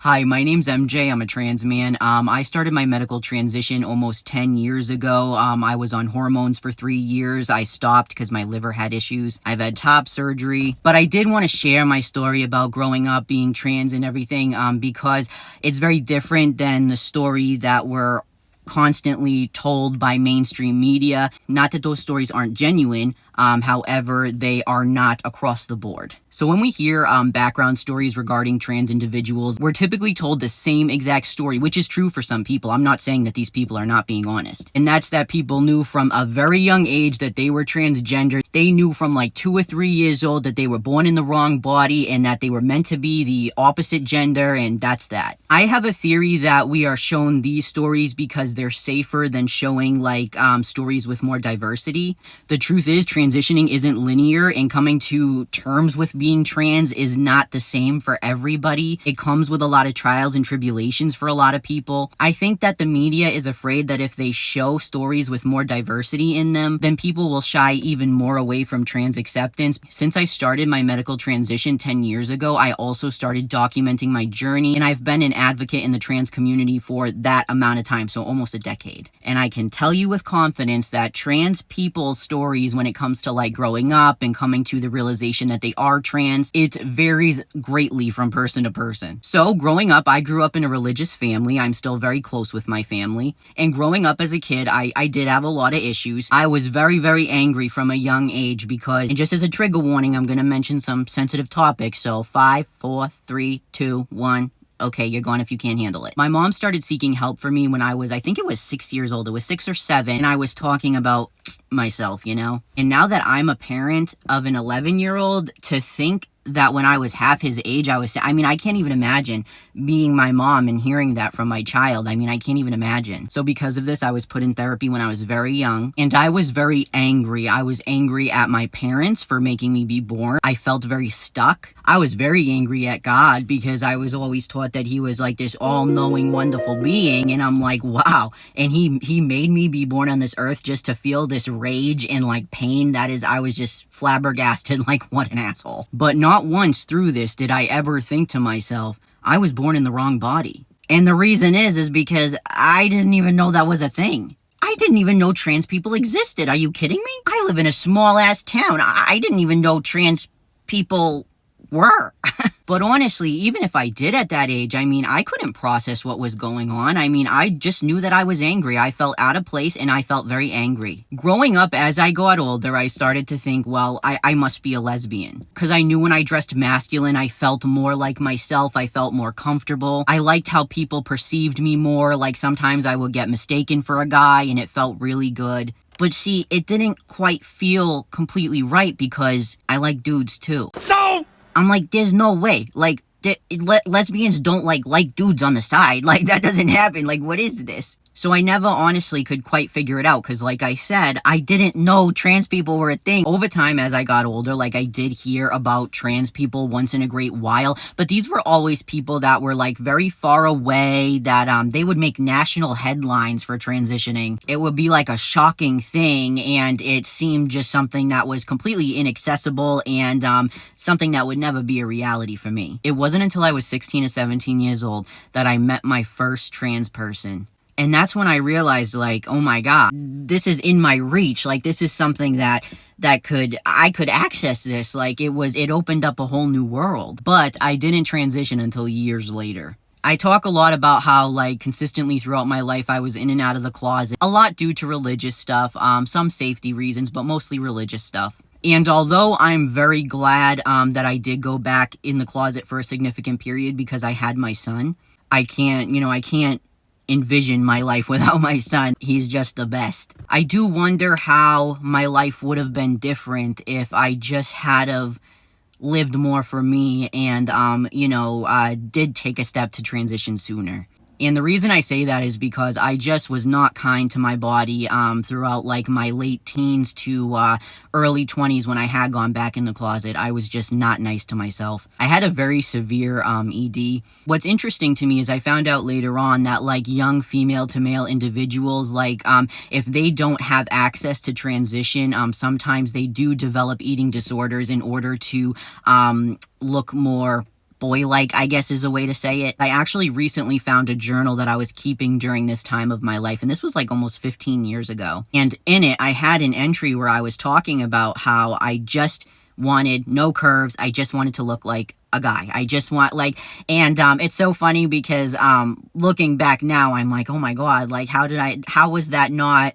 Hi, my name's MJ. I'm a trans man. I started my medical transition almost 10 years ago. I was on hormones for 3 years. I stopped because my liver had issues. I've had top surgery. But I did want to share my story about growing up being trans and everything because it's very different than the story that we're constantly told by mainstream media. Not that those stories aren't genuine, however, they are not across the board. So when we hear background stories regarding trans individuals, we're typically told the same exact story, which is true for some people. I'm not saying that these people are not being honest. And that's that people knew from a very young age that they were transgender. They knew from like 2 or 3 years old that they were born in the wrong body and that they were meant to be the opposite gender, and that's that. I have a theory that we are shown these stories because they're safer than showing like stories with more diversity. The truth is, transitioning isn't linear, and coming to terms with being trans is not the same for everybody. It comes with a lot of trials and tribulations for a lot of people. I think that the media is afraid that if they show stories with more diversity in them, then people will shy even more away from trans acceptance. Since I started my medical transition 10 years ago, I also started documenting my journey, and I've been an advocate in the trans community for that amount of time, so almost a decade. And I can tell you with confidence that trans people's stories when it comes to like growing up and coming to the realization that they are trans, it varies greatly from person to person. So growing up, I grew up in a religious family. I'm still very close with my family. And growing up as a kid, I did have a lot of issues. I was very, very angry from a young age because, and just as a trigger warning, I'm going to mention some sensitive topics. So 5, 4, 3, 2, 1. Okay, you're gone if you can't handle it. My mom started seeking help for me when I think it was 6 years old. It was 6 or 7. And I was talking about myself, you know? And now that I'm a parent of an 11-year-old, to think that when I was half his age, I can't even imagine being my mom and hearing that from my child. I can't even imagine. So because of this, I was put in therapy when I was very young, and I was very angry. I was angry at my parents for making me be born. I felt very stuck. I was very angry at God because I was always taught that he was like this all-knowing, wonderful being, and I'm like, wow. And he made me be born on this earth just to feel this rage and like pain. I was just flabbergasted, like, what an asshole. But not once through this did I ever think to myself, I was born in the wrong body. And the reason is because I didn't even know that was a thing. I didn't even know trans people existed. Are you kidding me? I live in a small ass town. I didn't even know trans people were. But honestly, even if I did at that age, I couldn't process what was going on. I just knew that I was angry. I felt out of place and I felt very angry. Growing up, as I got older, I started to think, well, I must be a lesbian. Because I knew when I dressed masculine, I felt more like myself. I felt more comfortable. I liked how people perceived me more. Like sometimes I would get mistaken for a guy and it felt really good. But see, it didn't quite feel completely right because I like dudes too. No! I'm like, there's no way. Like, lesbians don't like dudes on the side. Like, that doesn't happen. Like, what is this? So I never honestly could quite figure it out because, like I said, I didn't know trans people were a thing. Over time, as I got older, like, I did hear about trans people once in a great while, but these were always people that were, like, very far away, that they would make national headlines for transitioning. It would be, like, a shocking thing, and it seemed just something that was completely inaccessible and something that would never be a reality for me. It wasn't until I was 16 or 17 years old that I met my first trans person. And that's when I realized, like, oh my God, this is in my reach. Like, this is something that I could access this. Like, it opened up a whole new world. But I didn't transition until years later. I talk a lot about how, like, consistently throughout my life, I was in and out of the closet. A lot due to religious stuff, some safety reasons, but mostly religious stuff. And although I'm very glad that I did go back in the closet for a significant period because I had my son, I can't envision my life without my son. He's just the best. I do wonder how my life would have been different if I just had of lived more for me and, did take a step to transition sooner. And the reason I say that is because I just was not kind to my body throughout like my late teens to early 20s when I had gone back in the closet. I was just not nice to myself. I had a very severe ED. What's interesting to me is I found out later on that like young female to male individuals, like if they don't have access to transition, sometimes they do develop eating disorders in order to look more boy-like, I guess is a way to say it. I actually recently found a journal that I was keeping during this time of my life, and this was like almost 15 years ago. And in it, I had an entry where I was talking about how I just wanted no curves. I just wanted to look like a guy. I just want and it's so funny because looking back now, I'm like, oh my God, like how was that not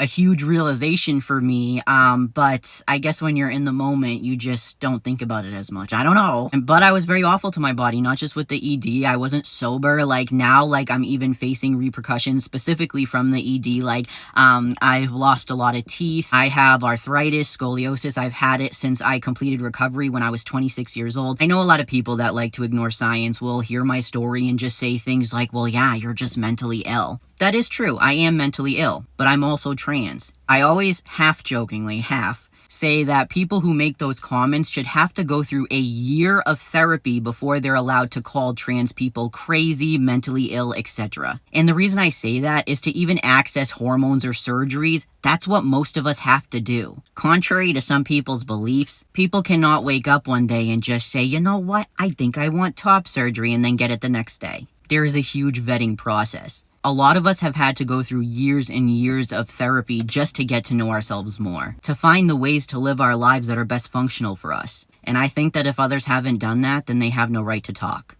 a huge realization for me? But I guess when you're in the moment, you just don't think about it as much. I don't know. But I was very awful to my body, not just with the ED. I wasn't sober. Like now, like I'm even facing repercussions specifically from the ED. Like, I've lost a lot of teeth. I have arthritis, scoliosis. I've had it since I completed recovery when I was 26 years old. I know a lot of people that like to ignore science will hear my story and just say things like, well, yeah, you're just mentally ill. That is true. I am mentally ill, but I'm also trans. I always half-jokingly, say that people who make those comments should have to go through a year of therapy before they're allowed to call trans people crazy, mentally ill, etc. And the reason I say that is to even access hormones or surgeries, that's what most of us have to do. Contrary to some people's beliefs, people cannot wake up one day and just say, you know what, I think I want top surgery, and then get it the next day. There is a huge vetting process. A lot of us have had to go through years and years of therapy just to get to know ourselves more, to find the ways to live our lives that are best functional for us. And I think that if others haven't done that, then they have no right to talk.